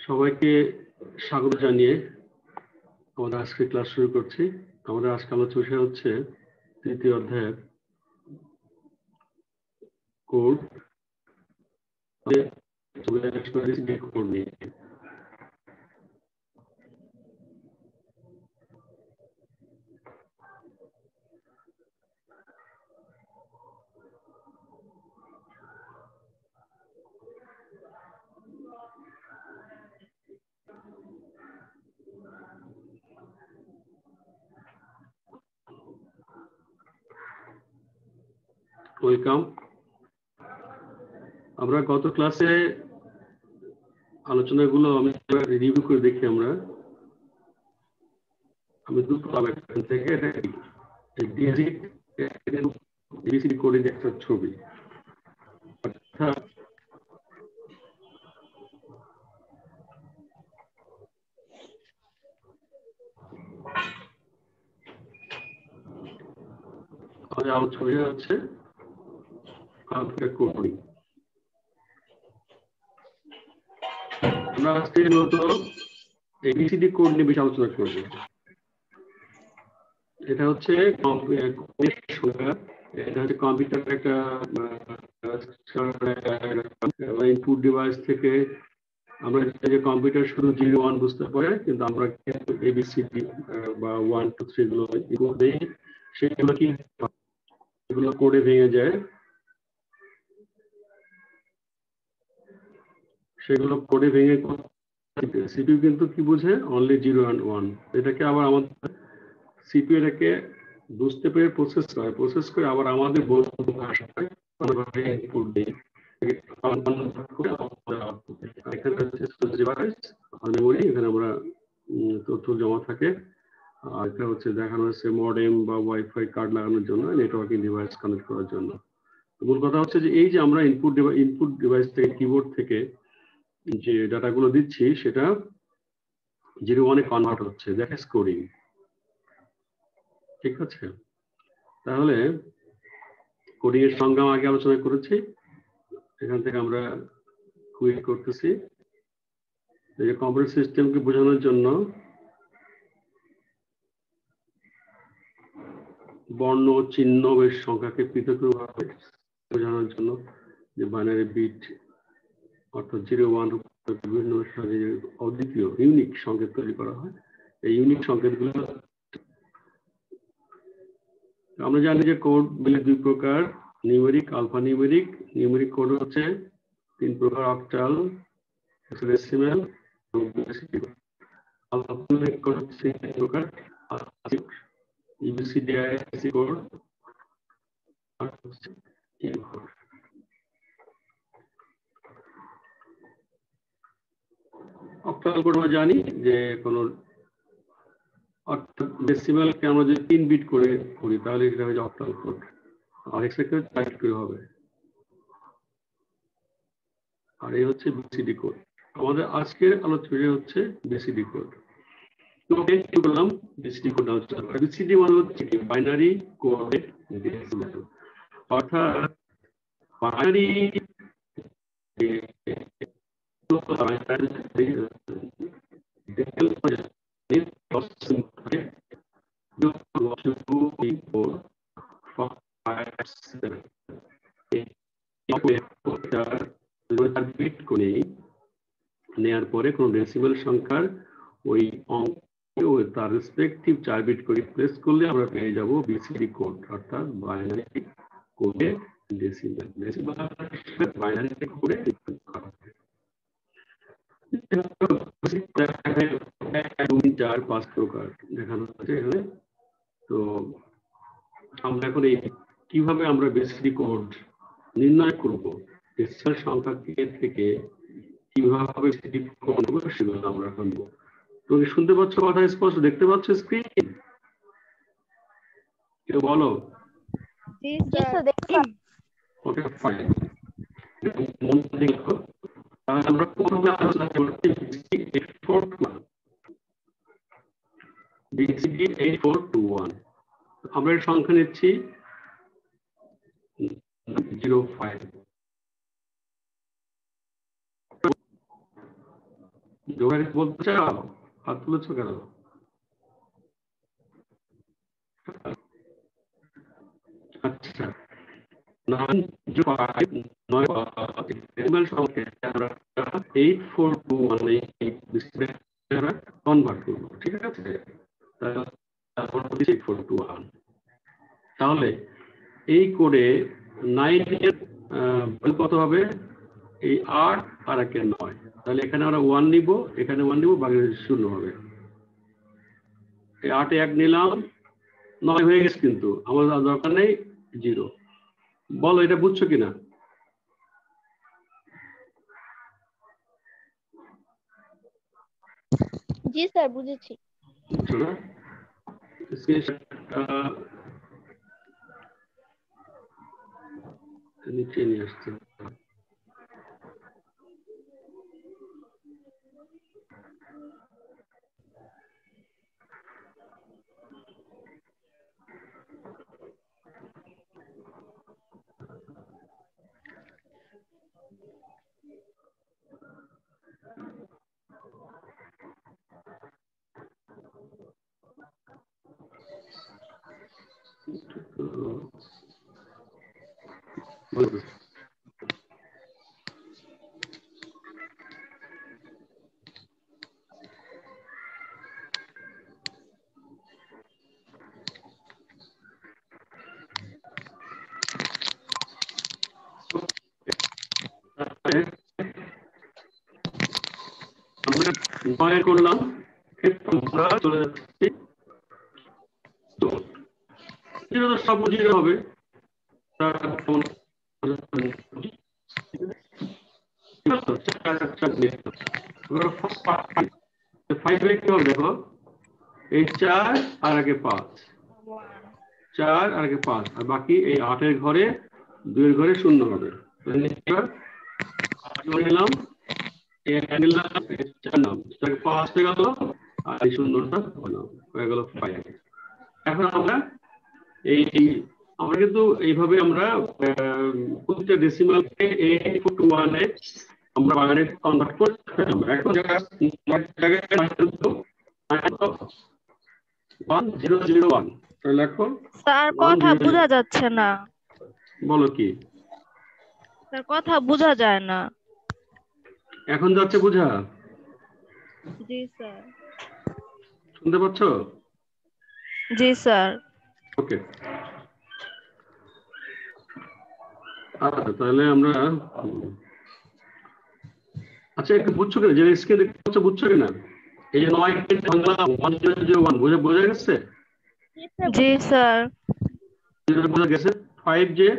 সবাইকে স্বাগত জানিয়ে আমাদের আজকে ক্লাস শুরু করছি। আমাদের আজকে আলোচনা বিষয় হচ্ছে তৃতীয় অধ্যায়ের কোড নিয়ে। ওয়েলকাম। আমরা গত ক্লাসে আলোচনাগুলো আমি রিভিউ করে দেখি। আমি দুটো এখান থেকে ডিসিডি কোডের একটা ছবি, অর্থাৎ আমাদের আলোচনা হচ্ছে কম্পিউটার কোডিং। আমরা আজকে মূলত এবিসিডি কোড নিয়ে বেশি আলোচনা করব। এটা হচ্ছে কম্পিউটার একটা ইনপুট ডিভাইস থেকে আমরা যে কম্পিউটার শুধু 0 1 বুঝতে পারে, কিন্তু আমরা এবিসিডি বা 1 2 3 গুলো ইনপুট দেই, সেগুলো কি এগুলো কোডে ভেঙে যায়। সেগুলো কোডে ভেঙে সিপিইউ কিন্তু কি বুঝে অনলি 0 and 1। এটাকে আবার আমাদের সিপিইউ এটাকে বুঝতে পেরে প্রসেস করে আবার আমাদের ভাষায় ইনপুট দেই। এখানে মেমোরি, এখানে আমরা তথ্য জমা থাকে। আর এটা হচ্ছে দেখানো হচ্ছে মডেম বা ওয়াইফাই কার্ড লাগানোর জন্য, নেটওয়ার্কিং ডিভাইস কানেক্ট করার জন্য। মূল কথা হচ্ছে যে এই যে আমরা ইনপুট ডিভাইস থেকে, কিবোর্ড থেকে যে ডাটাগুলো দিচ্ছি, সেটা 0 1 এ কনভার্ট হচ্ছে। That is coding. ঠিক আছে, তাহলে কোডিং এর সংজ্ঞা আগে আলোচনা করেছি। এখান থেকে আমরা কুইক করতেছি। এই যে কম্পিউটার সিস্টেমকে বোঝানোর জন্য বর্ণ চিহ্ন এর সংখ্যাকে পৃথকভাবে বোঝানোর জন্য যে বাইনারি বিট অর্থাৎ 0 1 বিভিন্ন অদ্বিতীয় ইউনিক সংকেত তৈরি করা হয়। এই ইউনিক সংকেতগুলো আমরা জানি যে কোড মিলে 2 প্রকার, numeric, alpha numeric. Numeric code হচ্ছে 3 প্রকার: octal, hexadecimal, alpha numeric code হচ্ছে 3 প্রকার: ইবিসিডি কোড আর হচ্ছে কোড। অক্টাল কোড আমরা জানি যে কোন অর্থাৎ ডেসিমালকে আমরা যদি 3 বিট করে করি তাহলে এটা হচ্ছে অক্টাল কোড, আর হেক্সাকে 4 বিট করে হবে। আর এই হচ্ছে বিসিডি কোড। আমাদের আজকের আলোচনা হচ্ছে বিসিডি কোড। তো কি বললাম, বিসিডি কোড আলোচনা করা। বিসিডি মানে হচ্ছে বাইনারি কোডেড ডেসিমাল, অর্থাৎ বাইনারি নেয়ার পরে কোন ডেসিমাল সংখ্যার ওই অঙ্ক তার রেসপেক্টিভ 4 বিট করে রিপ্লেস করলে আমরা পেয়ে যাব বিসিডি কোড, অর্থাৎ বাইনারি কোডে ডেসিমাল। ডেসিমাল বাইনারি কোডে রিপ্লেস করা হয়। 2 4 5 প্রকার দেখানো হচ্ছে এখানে। তো আমরা এখন এই কিভাবে আমরা বিসিডি কোড নির্ণয় করব, ডেসিমাল সংখ্যা থেকে কিভাবে বিসিডি কোড করব সেগুলো আমরা জানব। তুমি শুনতে পাচ্ছ কথা স্পষ্ট? দেখতে পাচ্ছ স্ক্রিন? কেউ বলো। ওকে, ফাইন। আমরা প্রথমে আলোচনা করছি বিসিডি 8421। আমরা এর সংখ্যা নিচ্ছি 05। যোগাযোগ বলতে চাও, হাত তুলেছ কেন? আচ্ছা, 8421 কনভার্ট করবো, ঠিক আছে? তাহলে এই কোডে 9 এর কত হবে? এই 8 আর 1 এর 9, তাহলে এখানে আমরা 1 নিব, এখানে 1 নিব, বাকি 0 হবে। এই 8 এ 1 নিলাম, 9 হয়ে গেছে, কিন্তু আমাদের দরকার নেই 0। বলো এটা বুঝছো কিনা? জি স্যার, বুঝেছি। বুঝছো না? নিচে নিয়ে আসছে। আমরা 9 করলাম, আমরা চলে যাচ্ছি তো সব বুঝিয়ে হবে। 5 কি হবে দেখো, এই 4 আর আগে 5, 4 আর আগে 5, আর বাকি এই 8 এর ঘরে 2 এর ঘরে 0 হবে। নিলাম, নিলাম 4 নাম, 5 হয়ে গেল, আর এই 0টা হয়ে গেল 5। এখন আমরা আমরা কিন্তু এইভাবে আমরা প্রতিটা ডেসিমালকে 8421 এ আমরা বাইনারি কনভার্ট করতে পারবো। এখন জায়গায় 1001 তাহলে লেখো। স্যার কথা বোঝা যাচ্ছে না। বলো কি? স্যার কথা বোঝা যায় না। এখন যাচ্ছে বোঝা? জি স্যার। শুনতে পাচ্ছ? জি স্যার। ওকে, আচ্ছা তাহলে আমরা আচ্ছা একটু বুঝছো কিনা, যে স্ক্রিন দেখতে পাচ্ছ বুঝছো কিনা? এই যে 9 বাংলা 1001 বোঝা গেছে? জি স্যার। বোঝা গেছে। 5 যে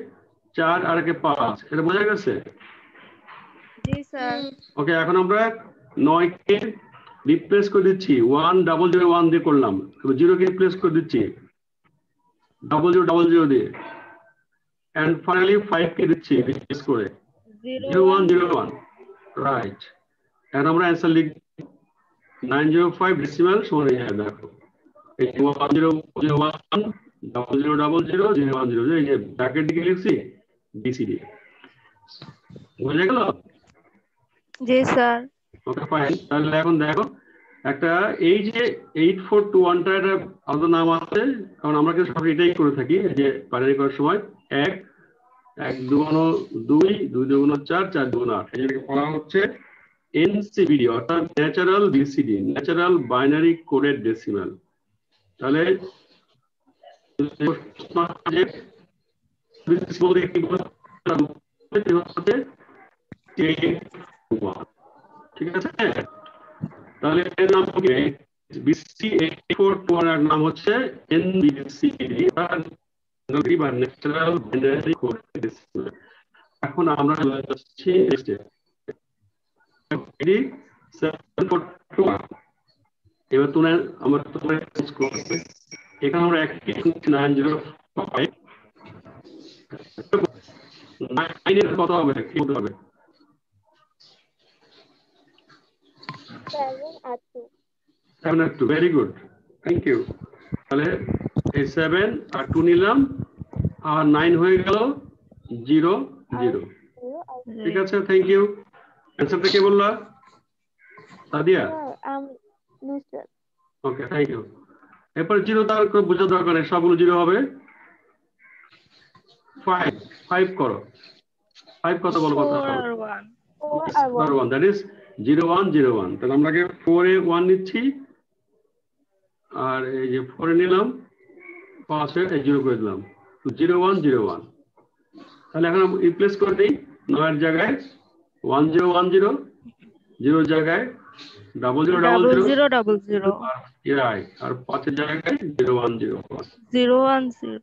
4 আর আগে 5, এটা বোঝা গেছে? জি স্যার। ওকে, এখন আমরা 9 কে রিপ্লেস করে দিচ্ছি 1001 দিয়ে করলাম, 0 কে রিপ্লেস করে দিচ্ছি 0000 দিয়ে, এন্ড ফাইনালি 5 কে দিচ্ছি রিপ্লেস করে 0101। রাইট, এখন আমরা অ্যানসার লিখ 905 ডেসিমাল সমান এই দেখো এই 1001 0000 এই যে ব্র্যাকেট দিকে লিখছি বিসিডি, বুঝে গেল? জি স্যার। ওকে ফাইন, তাহলে এখন দেখো একটা এই যে 8421টা একটা আলাদা নাম আছে, কারণ আমরা কিন্তু সব এটাই করে থাকি যে বাইনারি করার সময় 1 1 2 2 2 2 4 4 2 8, এটাকে বলা হচ্ছে এনসিবিডি অর্থাৎ natural BCD, natural binary coded decimal. তাহলে ঠিক আছে, তাহলে এর নাম কি? বিসি 8421 এর নাম হচ্ছে এনবিসিডি বা ন্যাচারাল বাইনারি কোড ডেসিমাল। এখন আমরা যাচ্ছি নেক্সটে, এবার তুমি আমরা তোমার চেঞ্জ করবে, এখানে আমরা একই 905 9 এর কত হবে কি বলতে হবে? 7 আর 2, ভেরি গুড, থ্যাংক ইউ। তাহলে এই 7 আর 2 নিলাম, আর 9 হয়ে গেল 0 0। ঠিক আছে, থ্যাংক ইউ। অ্যান্সারটা কে বললা? Sadia no sir okay thank you এরপর জিরো তার বোঝার দরকার নেই সবগুলো জিরো হবে 5 করো 5 কত বলো কত 4 আর 1 that is 0 1 0 1 তাহলে আমরা আগে 4 এ 1 নিচ্ছি আর এই যে 4 এ নিলাম 5 এ 0 করে দিলাম 0 1 0 1 তাহলে এখন রিপ্লেস করে দেই 9 এর জায়গায় 1 0 1 0 0 এর জায়গায় 0 0 0 0 আর 5 এর জায়গায় 0 1 0 0 1 0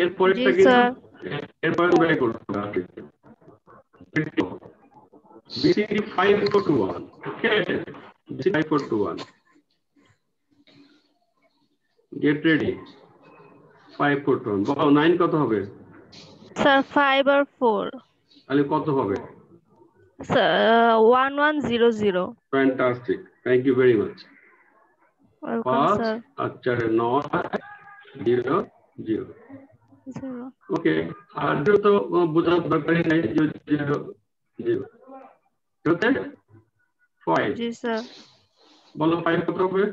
এরপরে জি স্যার এরপরে তোমরা এই করতে হবে BCD 5 4 to 1 okay BCD 5 4 to 1 get ready 5 4 to 1 বলো 9 কত হবে স্যার 5 আর 4 তাহলে কত হবে sir 1 1 0 0 fantastic thank you very much welcome 5 sir আর 4 9 0 0 ওকে আর তো বোঝার দরকারই নাই 0 0 ওকে 5 জি স্যার বলো 5 কত হবে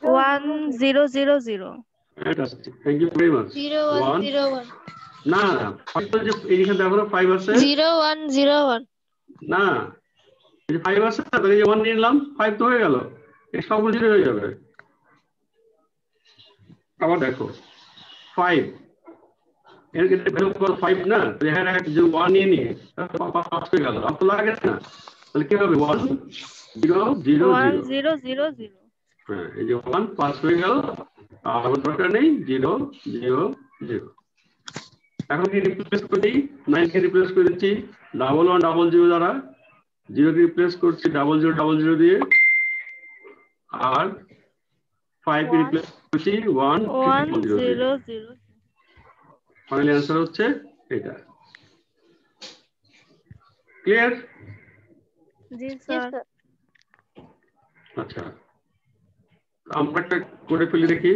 1 0 0 0 fantastic thank you very much 0 1 0 1 না না 5 তো যে এইখানে দেখো 5 আছে 0 1 0 1 না এই যে 5 আছে তাহলে এই যে 1 নিলাম 5 তো হয়ে গেল এই সবগুলো 0 হয়ে যাবে আবার দেখো 5 এর ক্ষেত্রে ভ্যালু কত 5 না এখানে যে 1 নিয়ে নিয়ে 5 হয়ে গেল আর তো লাগে না তাহলে কি হবে 1 0 0 1 0 0 0 0 হ্যাঁ এই যে 1 5 হয়ে গেল আর দরকার নেই 0 0 0 এখন কি রিপ্লেস করে দিই 9 কে রিপ্লেস করে দিচ্ছি 1 1 0 0 দ্বারা 0 কে রিপ্লেস করছি 0 0 0 0 দিয়ে আর 5 কে রিপ্লেস করছি 1 1 0 0 0 দিয়ে 0 ফাইনাল অ্যানসার হচ্ছে এটা ক্লিয়ার জি স্যার আচ্ছা আমরা একটা করে ফেলি দেখি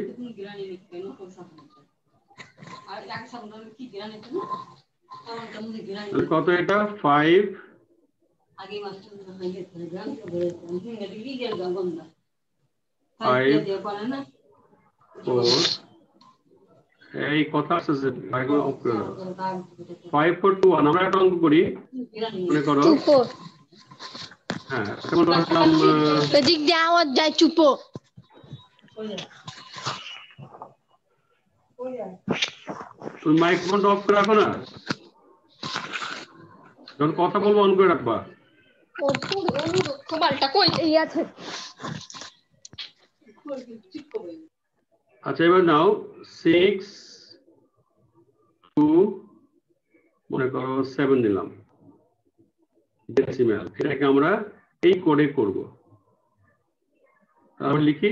কত এটা 5 এই কথা আছে যে 5 4 2 1 আমরা একটা অঙ্ক করি মনে করো 2 4 হ্যাঁ এখন রাখলাম এদিক দিয়ে আওয়াজ যায় চুপো তুমি মাইক্রোফোনটা অফ করে রাখো না যখন কথা বলবো অন করে রাখবা মোবাইলটা কই এই আছে আচ্ছা এবার নাও 6 2 মনে করো 7 নিলাম ডেসিমাল এটাকে আমরা এই কোডে করব তাহলে লিখি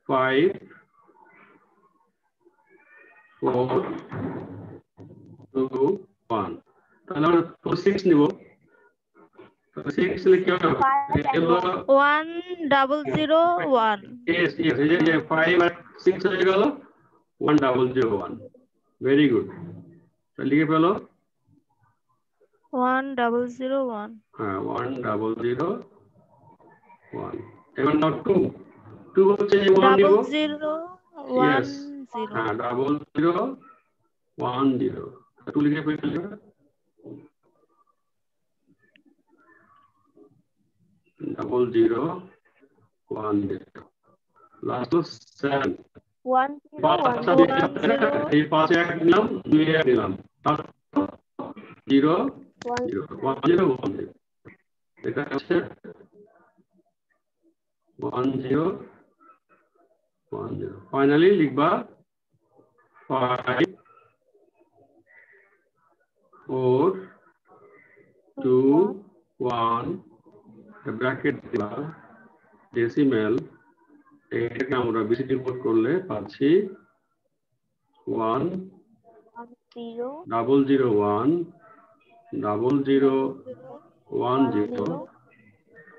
5 4 2 1 তাহলে আমরা 6 নিব 6 লিখে হবে 1 0 0 1 yes yes এই যে 5 আর 6 হয়ে গেল 1 0 0 1 ভেরি গুড তাহলে লিখে ফেলো 1 0 0 1 হ্যাঁ 1 0 0 1 এবার নাও 2 2 হচ্ছে 1 নিব 0 yes 1 0 হ্যাঁ 0 0 1 0 2 লিখে ফেললে 0 0 1 0 লাস্ট 7 1 এই 5 এক নিলাম 2 এক নিলাম 0 0 1 0 1 0 এটা হচ্ছে 1 0 1 0 ফাইনালি লিখবা 5 4 2 1 ব্র্যাকেট দিবা ডেসিমাল এটাকে আমরা বিসিডি কোড করলে পাচ্ছি 1 0 0 1 0 0 1 0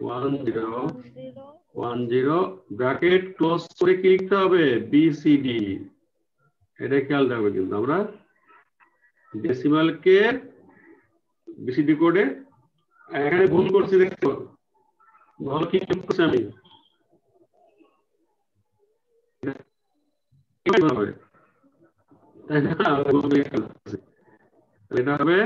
1 0 10 ব্র্যাকেট ক্লোজ করে কি লিখতে হবে BCD। এটা খেয়াল রাখবে কিন্তু আমরা ডেসিমাল কে BCD কোডে এখানে ভুল করছি দেখো ভালো কি করছি আমি এটা হবে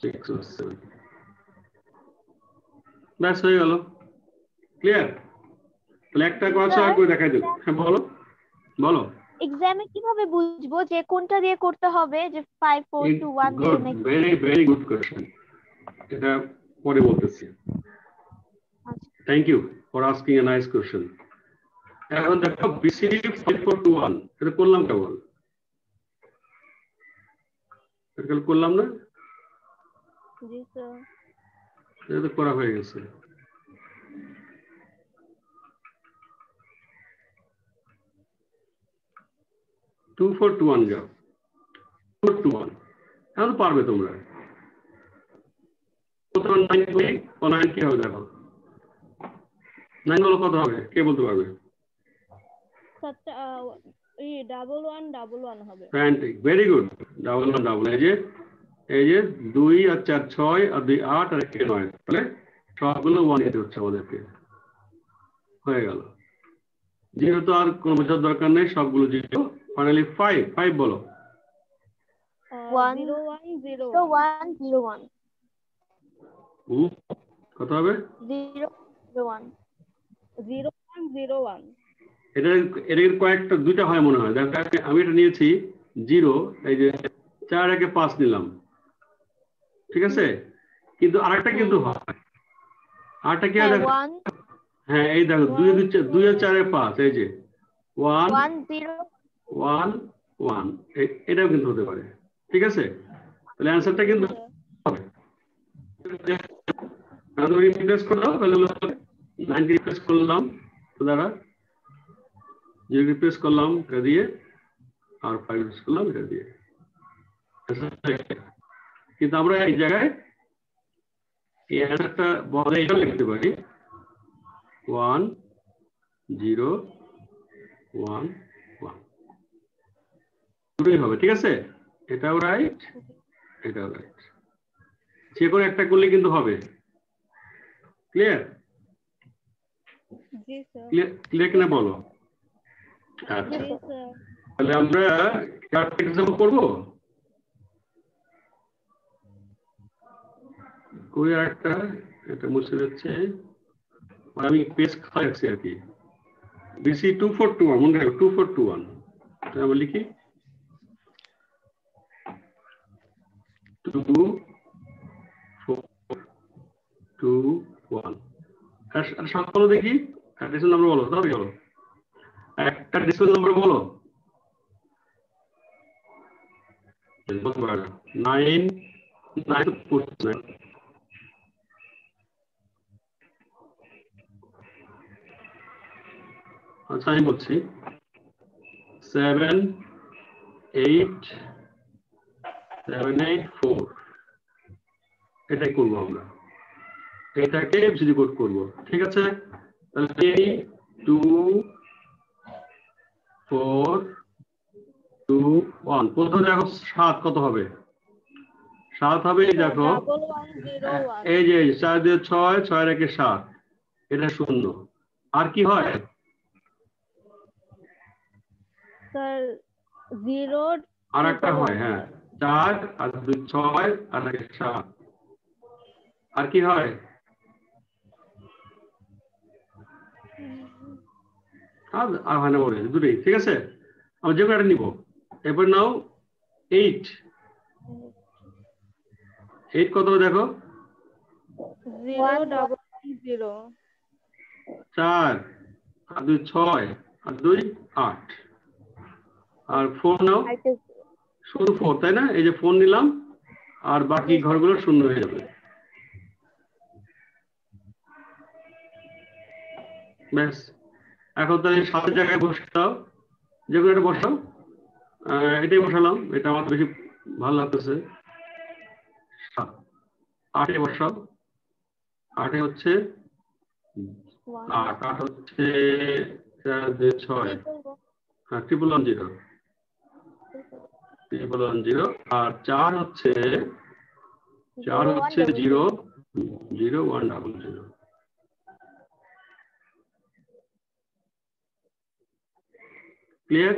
6 ব্যাস হয়ে গেল ক্লিয়ার তাহলে একটা কথা করে দেখাই দেব হ্যাঁ বলো বলো এক্সামে কিভাবে বুঝবো যে কোনটা দিয়ে করতে হবে যে 5 4 2 1 দিয়ে নাকি ভেরি ভেরি গুড কোশ্চেন এটা পরে বলতেছি thank you for asking a nice question এখন দেখো BCD 5421 এটা করলাম কেবল এটা করলাম না জি স্যার এটা তো করা হয়ে গেছে টু ফোর টু ওয়ান যাও 421 এখন পারবে তোমরা প্রথমে 9 করি ও 9 কি হবে দেখো 9 হলো কত হবে কে বলতে পারবে এই 1111 হবে ফ্যান্টাস্টিক ভেরি গুড ডাবল এই যে 2 আর 4 6 আর 2 8 আর 1 9 তাহলে সবগুলো 1 দিতে হচ্ছে আমাদেরকে হয়ে গেল জিরো তো আর কোনো বোঝার দরকার নেই সবগুলো জিরো ফাইনালি 5 বলো 0101 কত হবে 001 0101 এটা কয়েকটা দুইটা হয় মনে হয় দেখো আমি এটা নিয়েছি 0 এই যে 4 একে 5 নিলাম ঠিক আছে কিন্তু আরেকটা কিন্তু হয় আরেকটা কি হয় দেখো হ্যাঁ এই দেখো 2 আর 4 এ 5 এই যে 1 1 1 এটাও কিন্তু হতে পারে ঠিক আছে তাহলে অ্যানসারটা কিন্তু হবে আমি রিপ্লেস করলাম তাহলে 9 রিপ্লেস করলাম তো দাঁড়া যে রিপ্লেস করলাম এটা দিয়ে আর 5 রিপ্লেস করলাম এটা দিয়ে কিন্তু আমরা এই জায়গায় এই অ্যানসারটা বলে এটা লিখতে পারি 1 0 1 1 দুটোই হবে ঠিক আছে এটাও রাইট এটাও রাইট যে কোনো একটা করলে কিন্তু হবে ক্লিয়ার জি স্যার ক্লিয়ার কিনা বলো আচ্ছা জি স্যার তাহলে আমরা এক্সাম্পল করবো কই একটা এটা মুছে যাচ্ছে আমি পেজ খাই আছি আর কি BC 2421 মনে রাখো 2421 তাহলে আমরা লিখি 2421 আর সংখ্যাগুলো দেখি ডিসিশন নাম্বার বলো তবে বলো একটা ডিসিশন নাম্বার বলো 9 আচ্ছা আমি বলছি 7 8 7 8 4 এটাই করবো আমরা এটাকে এবিসিডি কোড করবো ঠিক আছে তাহলে 3 2 4 2 1 প্রথমে দেখো 7 কত হবে 7 হবে এই দেখো 1101 এই যে 4 দিয়ে 6 6 রেখে 7 এটা শূন্য আর কি হয় স্যার 0 আর একটা হয় হ্যাঁ 4 আর 2 6 আর 7 আর কি হয় আর হয় না বলে দুটোই ঠিক আছে আমরা যে কোনো একটা নিব এবার নাও 8 কত দেখো 0110 4 আর 2 6 আর 2 8 আর 4 নাও শুধু 4 তাই না এই যে 4 নিলাম আর বাকি ঘরগুলো শূন্য হয়ে যাবে ব্যাস এখন তাহলে 7 জায়গায় বসাও যে কোনো একটা বসাও এটাই বসালাম এটা আমার বেশি ভালো লাগতেছে 7 8 এ বসাও। 8 এ হচ্ছে 8, 8 হচ্ছে 4 2 6, হ্যাঁ 1110, 1110, আর 4 হচ্ছে 0 0 1 0 0। Clear?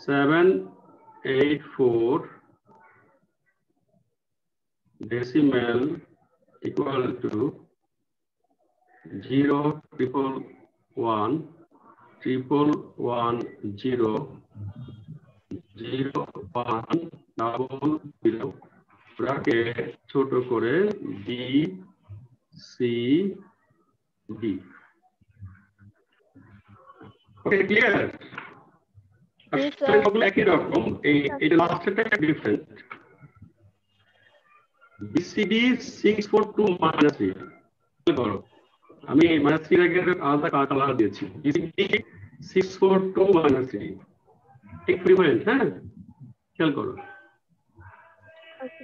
784 decimal equal to 0 1 1 1 1 0 0 1 double 0 bracket ছোট করে B C D। Okay clear? সবগুলো একই রকম, এটা লাস্টেরটা ডিফারেন্ট। BCD 642 - 3 করো। আমি -3 এর আলাদা কালার দিয়েছি। BCD 642 - 3 ঠিক ডিফারেন্ট। হ্যাঁ খেয়াল করো,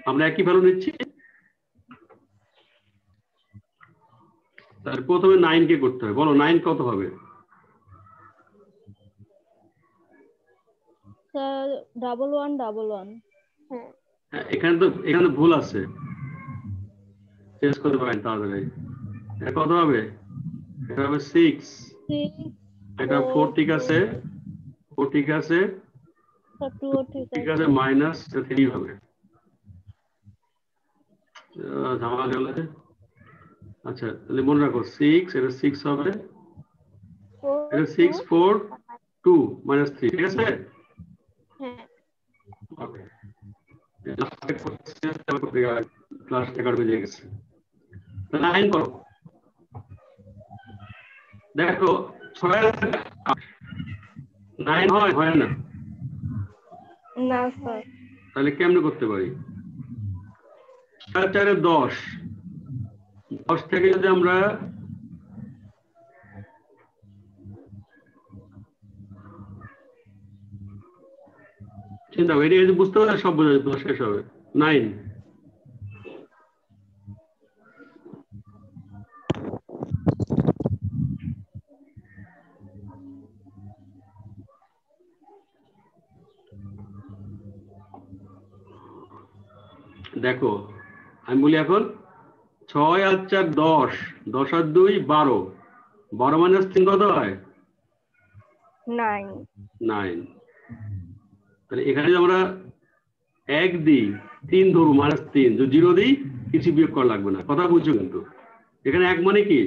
আমরা একই ভ্যালু নিচ্ছি। তার প্রথমে 9 কে করতে হবে, বলো 9 কত হবে? স্যার 1111। হ্যাঁ এখানে তো ভুল আছে, চেঞ্জ করতে পারেন তাড়াতাড়ি। এটা কত হবে? এটা হবে 6, 6 এটা 4 ঠিক আছে, 4 ঠিক আছে, 2 ঠিক আছে, মাইনাস 3 হবে। ঝামেলা গেল। আচ্ছা তাহলে মনে রাখো 6, এটা 6 হবে, এটা 6 4 2 - 3 ঠিক আছে। হ্যাঁ ওকে ক্লাস 11 বেজে গেছে। 9 করো। দেখো 6 9 হয় না, না স্যার। তাহলে কেমনে করতে পারি? 4 4 10, 10 থেকে যদি আমরা চিন্তা করি, এটা বুঝতে পারলে সব বোঝা যেত, শেষ হবে 9। দেখো আমি বলি এখন 6 আর 4 10, 10 আর 2 12, 12 - 3 কত হয়? 9। 9। তাহলে এখানে যদি আমরা 1 দিই, 3 ধরু, -3, যদি 0 দিই কিছু বিয়োগ করা লাগবে না, কথা বুঝছো? কিন্তু এখানে 1 মানে কি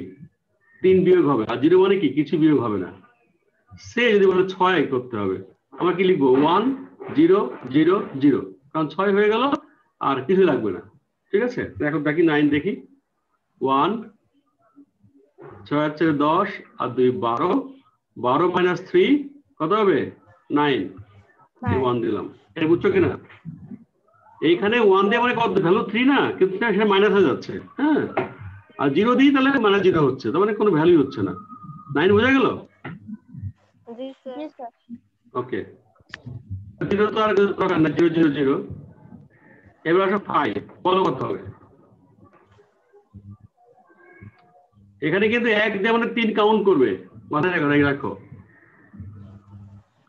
3 বিয়োগ হবে, আর 0 মানে কি কিছু বিয়োগ হবে না। সে যদি বলে 6 করতে হবে, আমরা কি লিখবো? 1 0 0 0, কারণ 6 হয়ে গেল আর কিছু লাগবে না। ঠিক আছে, এখন দেখি 9 দেখি। 1 6 আর 4 10 আর 2 12, 12 - 3 কত হবে? 9। 1 দিলাম, এটা বুঝছো কিনা? এইখানে 1 দিয়ে মানে কত ভ্যালু? 3 না, কিন্তু সেটা মাইনাস হয়ে যাচ্ছে। হ্যাঁ, আর 0 দিই তাহলে -0 হচ্ছে, তার মানে কোনো ভ্যালু হচ্ছে না। 9 বোঝা গেল? জি স্যার। ওকে, 0 তো আর দরকার না, 0 0 0। এবার আসো 5, বলো কত হবে? এখানে কিন্তু 1 দিয়ে মানে 3 কাউন্ট করবে, মাথায় রাখো।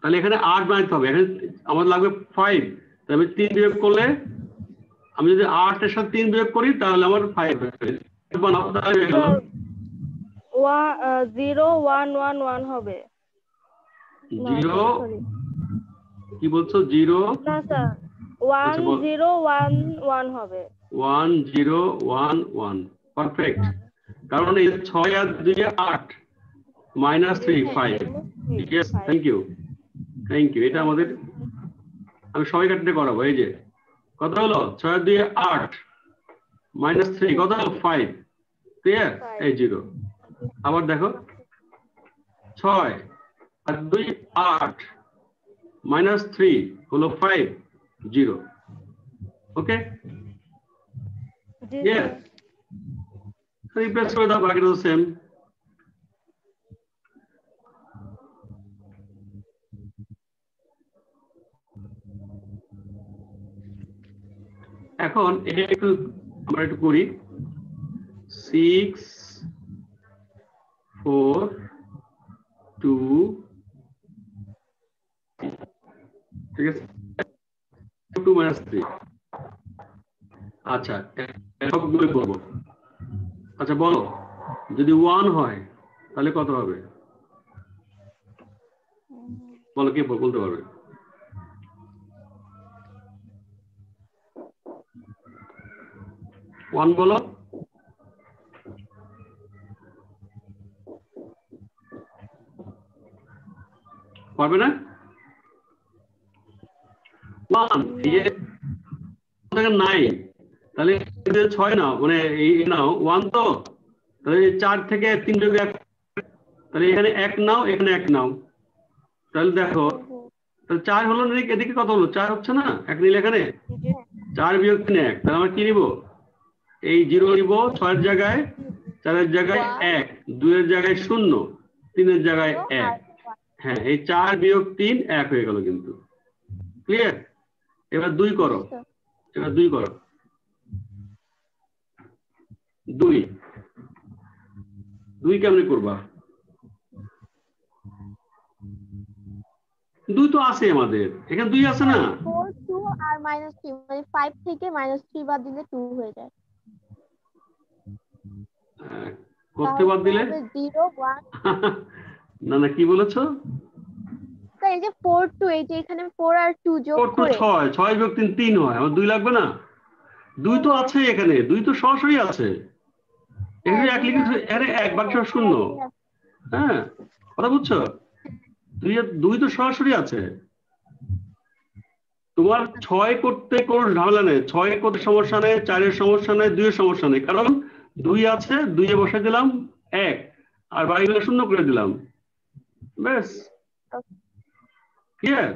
তাহলে এখানে 8 বানাতে হবে, এখানে আমার লাগবে 5, তাহলে 3 বিয়োগ করলে, আমি যদি 8 এর সাথে 3 বিয়োগ করি তাহলে আমার 5 বানাবো, তাহলে হয়ে গেল 0 1 1 1 হবে। 0 কি বলছো? 0 না স্যার, 1 0 1 1 হবে। 1 0 1 1, পারফেক্ট। কারণ এই 6 আর 2 8, -3 5। Yes, thank you. এটা আমাদের, আমি সবাই কাটতে করাবো। এই যে কত হলো? 6 আর 2 8, -3 কত হলো? 5। ক্লিয়ার? এই 0। আবার দেখো 6 আর 2 8, -3 হলো 5 0। ওকে, রিপ্লেস করে দাও, বাকিটা তো সেম। এখন এটা একটু আমরা একটু করি 6 4 2 ঠিক আছে 2 - 3 আচ্ছা সবগুলো করব আচ্ছা বলো যদি 1 হয় তাহলে কত হবে বলো কে বলতে পারবে 1 বলো পারবে না 1 ये 9 তাহলে 6 নাও মানে এই নাও 1 তো তাহলে 4 থেকে 3 যোগ 1 তাহলে এখানে 1 নাও এখানে 1 নাও তাহলে দেখো তাহলে 4 হলো না এদিকে কত হলো 4 হচ্ছে না 1 নিলে এখানে 4 বিয়োগ 3 1 তাহলে আমরা কি নিব এই 0 নিব 6 এর জায়গায় 4 এর জায়গায় 1 2 এর জায়গায় 0 3 এর জায়গায় 1 হ্যাঁ এই 4 বিয়োগ 3 1 হয়ে গেল কিন্তু ক্লিয়ার এবার 2 করো এবার 2 করো 2 কেমনে করবা 2 তো আছে আমাদের এখানে 2 আছে না 4 2 আর -3 মানে 5 থেকে -3 বাদ দিলে 2 হয়ে যায় করতে বাদ দিলে 0 1 না না কি বলেছো তো এই যে 4 2 এই যে এখানে 4 আর 2 যোগ 4 তো করে 6 6 যোগ 3 3 হয় আমার 2 লাগবে না 2 তো আছে এখানে 2 তো সরাসরি আছে এখানে এক লিখে আরে এক বাক্স শূন্য হ্যাঁ কথা বুঝছো 2 তো সরাসরি আছে তোমার 6 করতে কোনো ঝামেলা নেই 6 করতে সমস্যা নেই 4 এর সমস্যা নেই 2 এর সমস্যা নেই কারণ 2 আছে 2 এ বসে দিলাম 1 আর বাকিগুলো শূন্য করে দিলাম ব্যাস ক্লিয়ার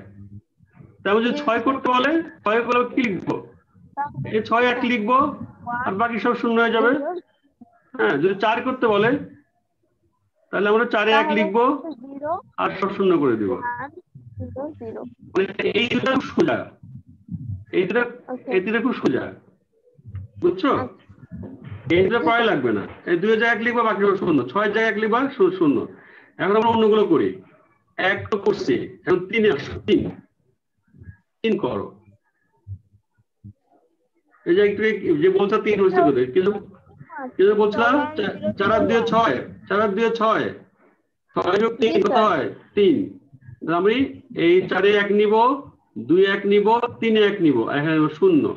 তাহলে যদি 6 করতে বলে 6 করে কি লিখবো এই 6 1 লিখবো আর বাকি সব শূন্য হয়ে যাবে হ্যাঁ যদি 4 করতে বলে তাহলে আমরা 4 এ 1 লিখবো আর সব শূন্য করে দিব মানে এই দুটো খুব সোজা এই দুটো খুব সোজা বুঝছো এই দুটো প্রায় লাগবে না এই 2 এর জায়গায় 1 লিখবা বাকি সব শূন্য 6 এর জায়গায় 1 লিখবা শূন্য এখন আমরা অন্যগুলো করি 1 তো করছি এখন 3 আসো 3 করো এই যে একটু যে বলছো 3 হচ্ছে কত কিন্তু বলছিলাম 4 আর 2 6 4 আর 2 6 6 যোগ 3 কত হয় 3 আমি এই 4 এ 1 নিব 2 1 নিব 3 1 নিব এখানে 0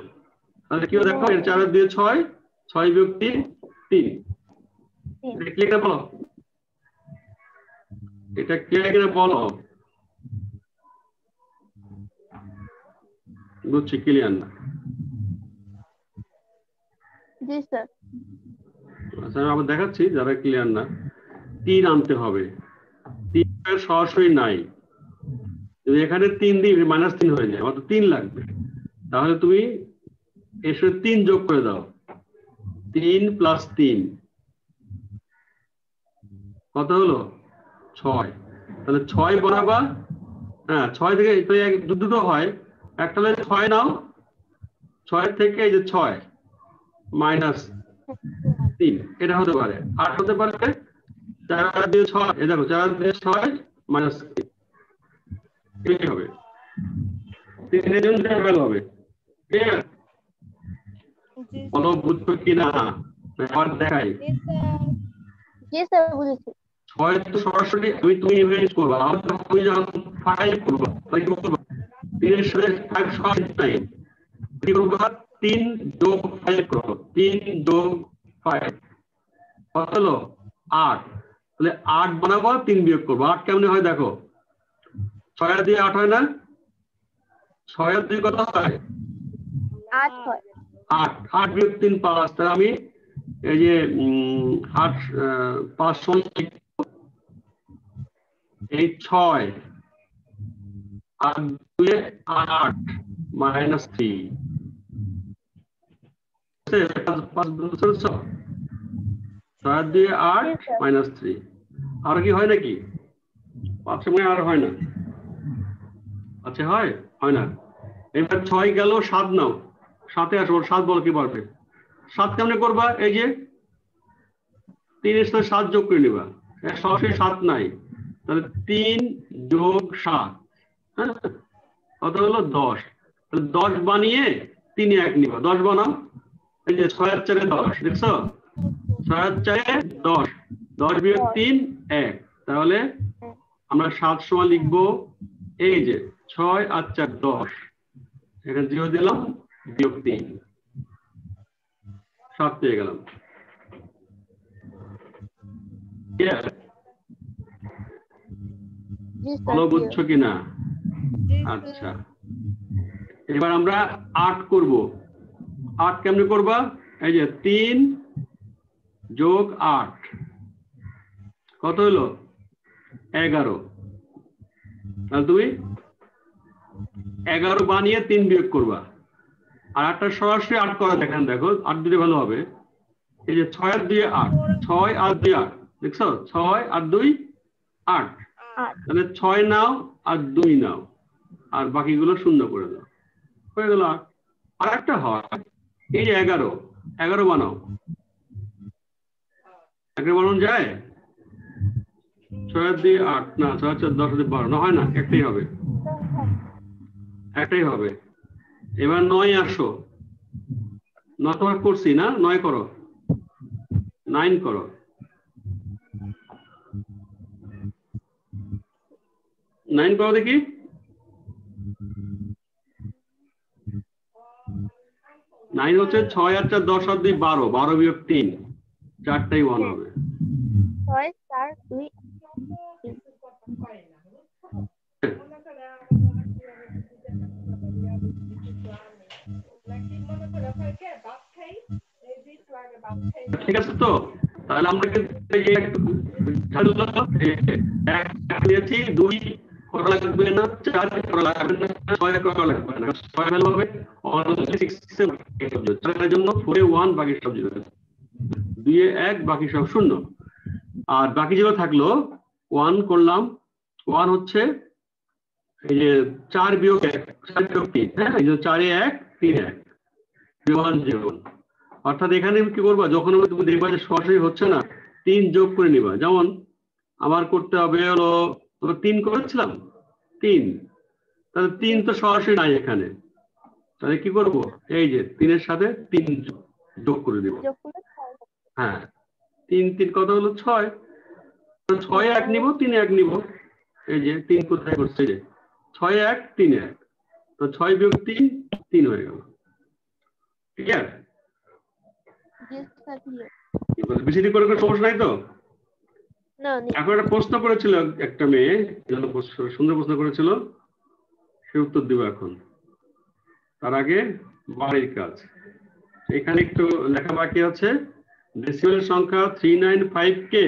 তাহলে কি দেখো এর 4 আর 2 6 6 বিয়োগ 3 3 এটা ক্লিয়ার বলো এটা ক্লিয়ার করে বলো বুঝছি ক্লিয়ার না জি স্যার আচ্ছা আমি দেখাচ্ছি যারা ক্লিয়ার না 3 আনতে হবে 3 এর সরাসরি নাই যদি এখানে 3 দিয়ে -3 হয়ে যায় মাত্র 3 লাগবে তাহলে তুমি এর সাথে 3 যোগ করে দাও 3 + 3 কত হলো 6 তাহলে 6 বরাবর হ্যাঁ 6 থেকে দুটো হয় একটা হলে 6 নাও 6 থেকে এই যে 6 -3 এটা হতে পারে 8 হতে পারে 4 আর 2 6 এই দেখো 4 আর 2 6 -3 এই হবে 3 এর জন্য ভ্যালু হবে ক্লিয়ার বলো বুঝছো কিনা আবার দেখাই জি স্যার বুঝেছি 6 তো সরাসরি তুমি ইউজ করবে আর তুমি যখন 5 করবে তাই কি করবে 3 এর সাথে 5 সমান নাই কি করবে 3 যোগ 5 করো 3 যোগ 5 কত হলো 8 তাহলে 8 বানাবো 3 বিয়োগ করবো 8 কেমনে হয় দেখো 6 আর 2 8 হয় না 6 আর 2 কত হয় 8 হয় 8 বিয়োগ 3 5 তাহলে আমি এই যে 8 5 সমান এই 6 আর 2 8 -3 6 2 8 -3 আর কি হয় নাকি 5 সময় আর হয় না আচ্ছা হয় না এবার 6 গেল 7 নাও 7-এ আসো, 7 বলো কি পারবে। 7 কেমনে করবা? এই যে 3 এর সাথে 7 যোগ করে নিবা, সরাসরি 7 নাই, তাহলে 3 যোগ 7, হ্যাঁ কত হলো 10। তাহলে 10 বানিয়ে 3 1 নিবা, 10 বানাও, এই যে 6 আর 4 10, দেখছো 6 আর 4 10, 10 বিয়োগ 3 1, তাহলে আমরা 7 সমান লিখবো এই যে 6 আর 4 10, এখানে 0 দিলাম, বিয়োগ 3, 7 পেয়ে গেলাম। ভালো বুঝছো কিনা? আচ্ছা, এবার আমরা 8 করব। 8 কেমনে করবা? এই যে 3 যোগ 8 কত হলো 11, তাহলে তুমি 11 বানিয়ে 3 বিয়োগ করবা। আর 8টা সরাসরি 8 করা দেখেন, দেখো 8 দিলে ভালো হবে। এই যে 6 আর 2 8, 6 আর 2 8, দেখছো 6 আর 2 8, তাহলে 6 নাও আর 2 নাও, আর বাকিগুলো শূন্য করে দাও, হয়ে গেল 8। আর একটা হয় এই যে 11, 11 বানাও, 11 বানানো যায়? 6 আর 2 8, না 6 আর 4 10 আর 12, না হয় না, একটাই হবে, একটাই হবে। এবার 9 আসো, 9 তোমার করছি না, 9 করো, 9 করো, 9 করো দেখি। 9 হচ্ছে 6 আর 4 10 আর 2 12, 12 বিয়োগ 3, 4টাই 1 হবে। 6 4 2 ঠিক আছে তো? তাহলে আমরা কিন্তু এই যে এক নিয়েছি, 2 করা লাগবে না, 4 করা লাগবে না, 6 করা লাগবে না, 6 ভ্যালু হবে only 6 এর জন্য 4 এ 1, বাকি সব 0, 2 এ 1, বাকি সব 0। আর বাকি যেগুলো থাকলো 1 করলাম, 1 হচ্ছে এই যে 4 বিয়োগ 1, 4 বিয়োগ 3, হ্যাঁ এই যে 4 এ 1 3 1, 1 0। অর্থাৎ এখানে কি করবা, যখন তুমি দেখবা যে সরাসরি হচ্ছে না, 3 যোগ করে নিবা। যেমন আমার করতে হবে হলো 3 করেছিলাম 3, তাহলে 3 তো সরাসরি নাই এখানে, তাহলে কি করব, এই যে 3 এর সাথে 3 যোগ করে দিব। হ্যাঁ 3 3 কত হলো 6, 6 1 নিব, 3 1 নিব, এই যে 3 কোথায় করছে, যে 6 1 3 1, তো 6 বিয়োগ 3 3 হয়ে গেল। ঠিক আছে, বিসিডি করে কোনো সমস্যা নাই তো? এখন একটা প্রশ্ন করেছিল একটা মেয়ে, সুন্দর প্রশ্ন করেছিল, সে উত্তর দিব এখন। তার আগে বাড়ির কাজ, এখানে একটু লেখা বাকি আছে। ডেসিমেল সংখ্যা 395 কে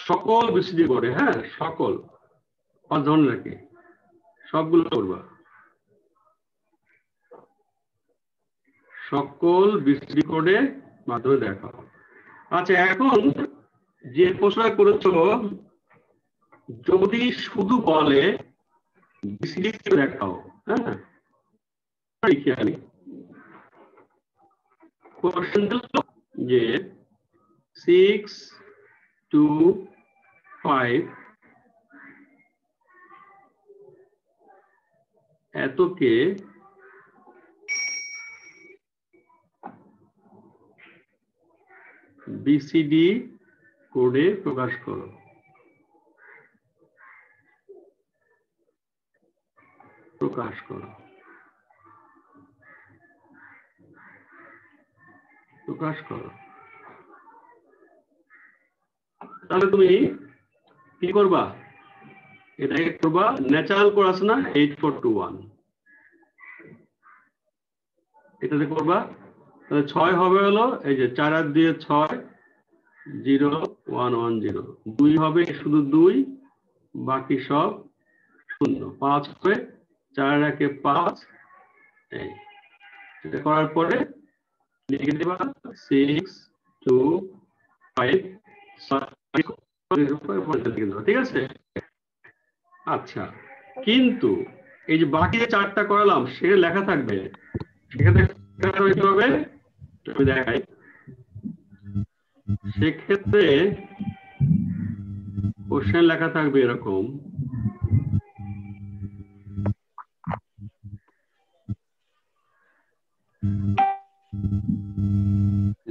সকল বিসিডি করে, হ্যাঁ সকল 5 ধরনের রাখি, সবগুলো করবা, সকল বিসিডি কোডে মাধ্যমে দেখাও। আচ্ছা, এখন যে প্রশ্নটা করেছো, যদি শুধু বলে বিসিডি দেখাও, হ্যাঁ লিখে আনি, কোশ্চেন দিল যে 6 2 5 এতকে বিসিডি কোডে প্রকাশ করো। প্রকাশ করো, প্রকাশ করো। তাহলে তুমি কি করবা, এটা করবা ন্যাচারাল কোড আছে না 8421, এটাতে করবা। তাহলে 6 হবে হলো এই যে 4 আর 2 6, 0 1 1 0, 2 হবে শুধু 2, বাকি সব 0, 5 হবে 4 1 5, এই এটা করার পরে লিখে দিবা 6 2 5 ঠিক আছে। আচ্ছা, কিন্তু এই যে বাকি যে চারটা করালাম সেটা লেখা থাকবে, সেখানে হবে আমি দেখাই। সেক্ষেত্রে কোশ্চেন লেখা থাকবে এরকম,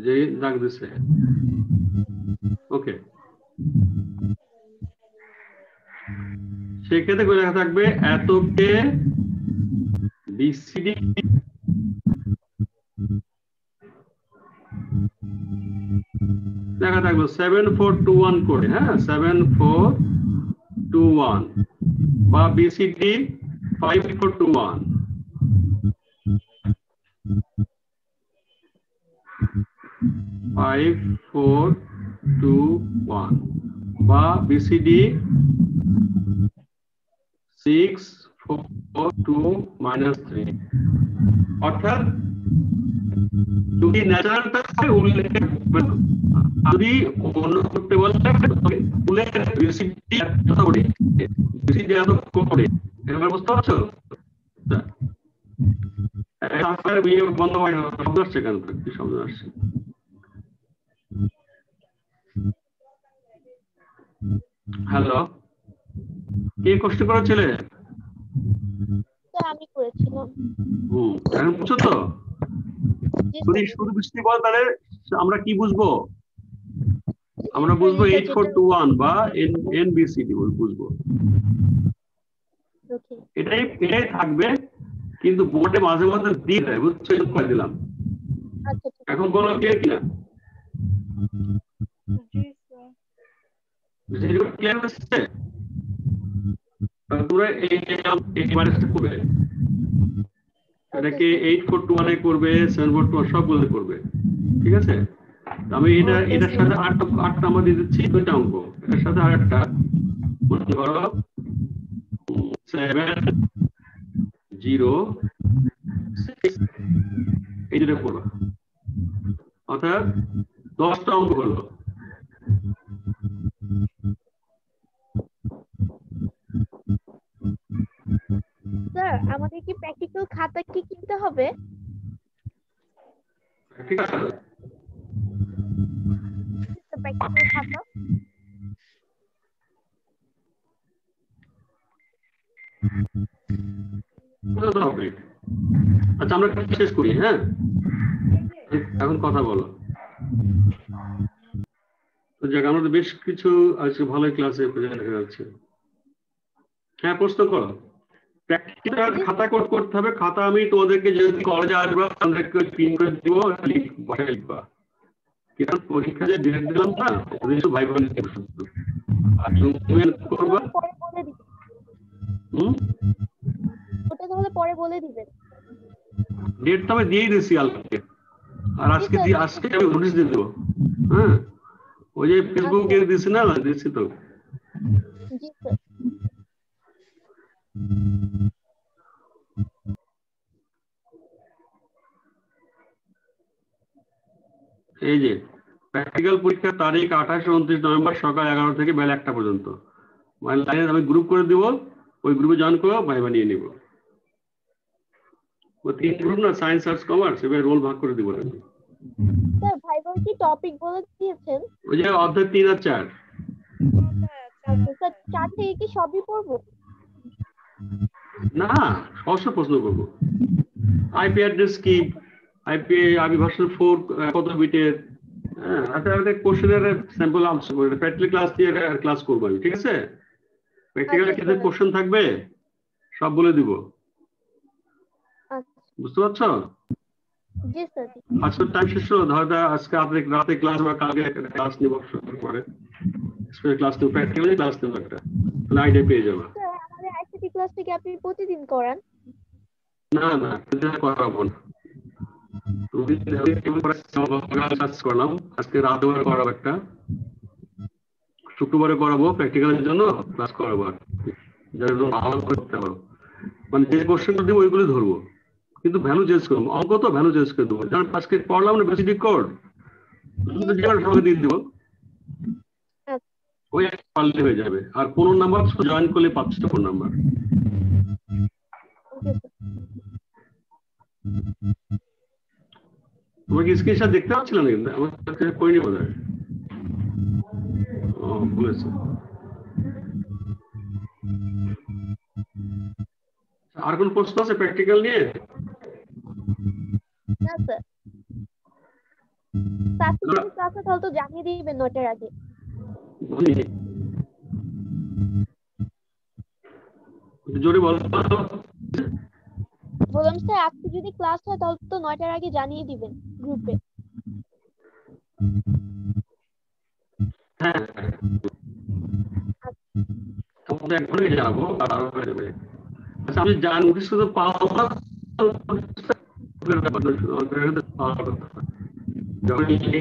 যে দাগ দিছে। ওকে, সেক্ষেত্রে লেখা থাকবে এতকে বিসিডি লেখা থাকবে 7421 করে, হ্যাঁ 7421 বা বিসিডি 5421 5421 বা বিসিডি 642 - 3। অর্থাৎ যদি ন্যাচারালটা উল্লেখ যদি অন্য করতে বলে উল্লেখ বিসিডি এত করে, বিসিডি এত করে, এবার বুঝতে পারছো? বন্ধ হয় না, শব্দ আসছে কেন? কি শব্দ আসছে? হ্যালো, কে কষ্ট করেছিলে? আমি করেছিলাম। এখন বুঝছো তো? যদি শুধু বৃষ্টি বল তাহলে আমরা কি বুঝবো? আমরা বুঝবো 8421 বা এনবিসিডি বুঝবো। এটাই থাকবে, কিন্তু বোর্ডে মাঝে মাঝে দিয়ে দেয়, বুঝছো? করে দিলাম। এখন বলো ক্লিয়ার কিনা? ক্লিয়ার হচ্ছে? তোমরা এই মাইনাসটা করবে, এটাকে 8421 করবে, 7421 সবগুলো করবে, ঠিক আছে? আমি এটার সাথে আটটা আমরা দিয়ে দিচ্ছি, 2টা অঙ্ক, এটার সাথে আরেকটা মনে করো 706 এই দুটো করবো, অর্থাৎ 10টা অঙ্ক হলো। স্যার আমাদের কি প্র্যাকটিক্যাল খাতা কি কিনতে হবে? ঠিক আছে, প্র্যাকটিক্যাল খাতা হবে। আচ্ছা আমরা শেষ করি, হ্যাঁ এখন কথা বলো। তো যাক, আমাদের বেশ কিছু আজকে ভালো ক্লাসে দেখা যাচ্ছে। হ্যাঁ প্রশ্ন করো। প্র্যাকটিক্যাল খাতা করতে হবে। খাতা আমি তোমাদেরকে যেহেতু কলেজে আসবা তাদেরকে পিন করে দিব, বসায় লিখবা। কারণ পরীক্ষা যে ডেট দিলাম না, ওদের শুধু ভাই বোন আর তুমি করবা। ওটা তাহলে পরে বলে দিবেন। ডেটটা আমি দিয়েই দিয়েছি কালকে, আর আজকে আমি নোটিশ দিয়ে দেবো। হ্যাঁ ওই যে ফেসবুকে দিয়েছি না, দিচ্ছি তো। জি স্যার। এই যে প্র্যাকটিক্যাল পরীক্ষার তারিখ 28 ও 29 নভেম্বর সকাল 11 থেকে বেলা 1টা পর্যন্ত। মানে লাইনে আমি গ্রুপ করে দিব, ওই গ্রুপে জয়েন করো, ভাইবা নিয়ে নিব। ওই 3 গ্রুপ না, সায়েন্স আর্টস কমার্স, এবার রোল ভাগ করে দিব। স্যার ভাইবার কি টপিক বলে দিয়েছেন? ওই যে অধ্যায় 3 আর 4। স্যার 4 থেকে কি সবই পড়বো? না, সহজ প্রশ্ন করব। আইপি অ্যাড্রেস কি, আইপি ভার্সন 4 কত বিটের, হ্যাঁ আচ্ছা একটা কোশ্চেনের স্যাম্পল আনসার করে প্র্যাকটিক্যাল ক্লাস দিয়ে ক্লাস করব আমি, ঠিক আছে? প্র্যাকটিক্যালে কিছু কোশ্চেন থাকবে, সব বলে দিব। বুঝতে পারছো? জি স্যার। আজকে টাইম শেষ হলো, ধরো আজকে রাতে ক্লাস বা কালকে একটা ক্লাস নিব, পরে স্পেশাল ক্লাস নিব, প্র্যাকটিক্যালি ক্লাস নিব একটা, তাহলে আইডিয়া পেয়ে যাবে। স্যার আমাদের আইসিটি ক্লাসটা কি আপনি প্রতিদিন করান? না না, প্রতিদিন করাবো না। তুমি ক্লাস করলাম, আজকে রাতে করাবো একটা, শুক্রবারে করাবো প্র্যাকটিক্যালের জন্য ক্লাস করাবো, যারা ভালো করতে পারো। মানে যে কোশ্চেনটা দেবো ওইগুলো ধরবো, কিন্তু ভ্যালু চেঞ্জ করবো। অঙ্ক তো ভ্যালু চেঞ্জ করে দেবো, যেমন আজকে পড়লাম না বেসিক কোড, সঙ্গে দিয়ে দেবো, ওই একটা পাল্টে হয়ে যাবে। আর 15 নাম্বার জয়েন করলে 5টা 4 নাম্বার। সবাই কি স্ক্রিনশট দেখতে পাচ্ছিলেন কিন্তু আমার কাছে কইনি বোধহয়। ও বলেছে। আর কোন প্রশ্ন আছে প্র্যাকটিক্যাল নিয়ে? না স্যার, তাতে যদি ক্লাসে তাহলে তো জানিয়ে দিবেন 9টার আগে। জোরে বল। বললাম স্যার আজকে যদি ক্লাস হয় তাহলে তো 9টার আগে জানিয়ে দিবেন গ্রুপে। হ্যাঁ তোমাদের একবারে জানাবো আর হয়ে যাবে। আচ্ছা আমি জান নোটিশ শুধু পাওয়া যখন লিখে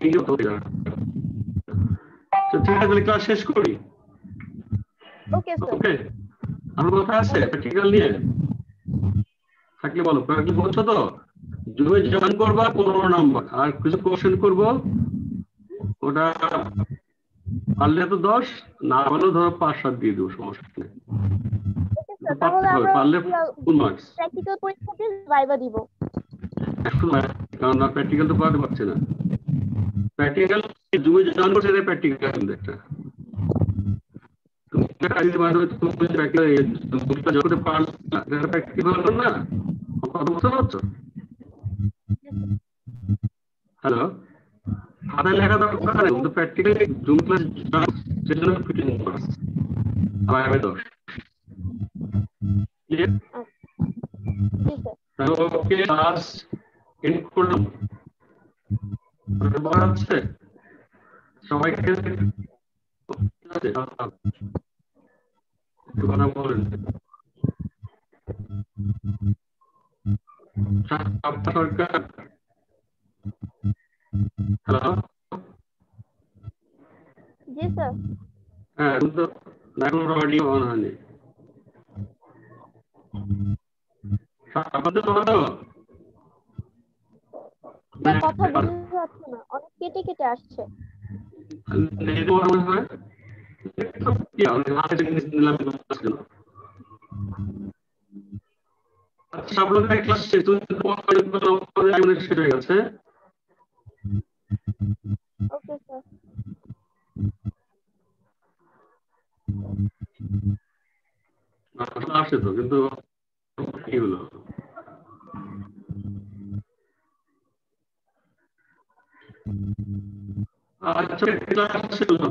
তো ঠিক আছে ক্লাস শেষ করি। Okay sir. ওকে আমার কথা আছে প্র্যাকটিক্যাল নিয়ে থাকলে বলো। প্র্যাকটিক্যাল বলছো তো জুমে জয়েন করবা 15 নাম্বার আর কিছু কোশ্চেন করব ওটা পারলে তো 10 না পারলে ধরো 5-7 দিয়ে দেবো সমস্যা নেই। ওকে স্যার তাহলে আমরা পারলে ফুল মার্কস প্র্যাকটিক্যাল পরীক্ষা দিয়ে ভাইবা দিব। কারণ না প্র্যাকটিক্যাল তো পড়াতে পারছে না। প্র্যাকটিক্যাল জুমে জয়েন করছে এটা প্র্যাকটিক্যাল একটা তুমি কাজে মাধ্যমে তুমি প্র্যাকটিক্যাল যখন পারলে এটা প্র্যাকটিক্যাল হলো না কথা বুঝতে পারছো? হ্যালো খাতায় লেখা দরকার নেই কিন্তু প্র্যাকটিক্যাল জুম ক্লাস সেজন্য 15 মার্কস আর আমি 10 ক্লিয়ার? জি স্যার। তাহলে ওকে ক্লাস এন্ড করলাম। বলা আছে সবাইকে আছে কথা বলেন। সরকার হ্যালো জি স্যার। হ্যাঁ কিন্তু এখন অডিও অন হয়নি। আপনাদের ভালো স্যার কথা বোঝা যাচ্ছে না, অনেক কেটে কেটে আসছে। আচ্ছা আপনাদের ক্লাস শেষ হয়ে গেছে। Okay sir. আসে তো কিন্তু কি হলো আচ্ছা ক্লাস শেষ হলো।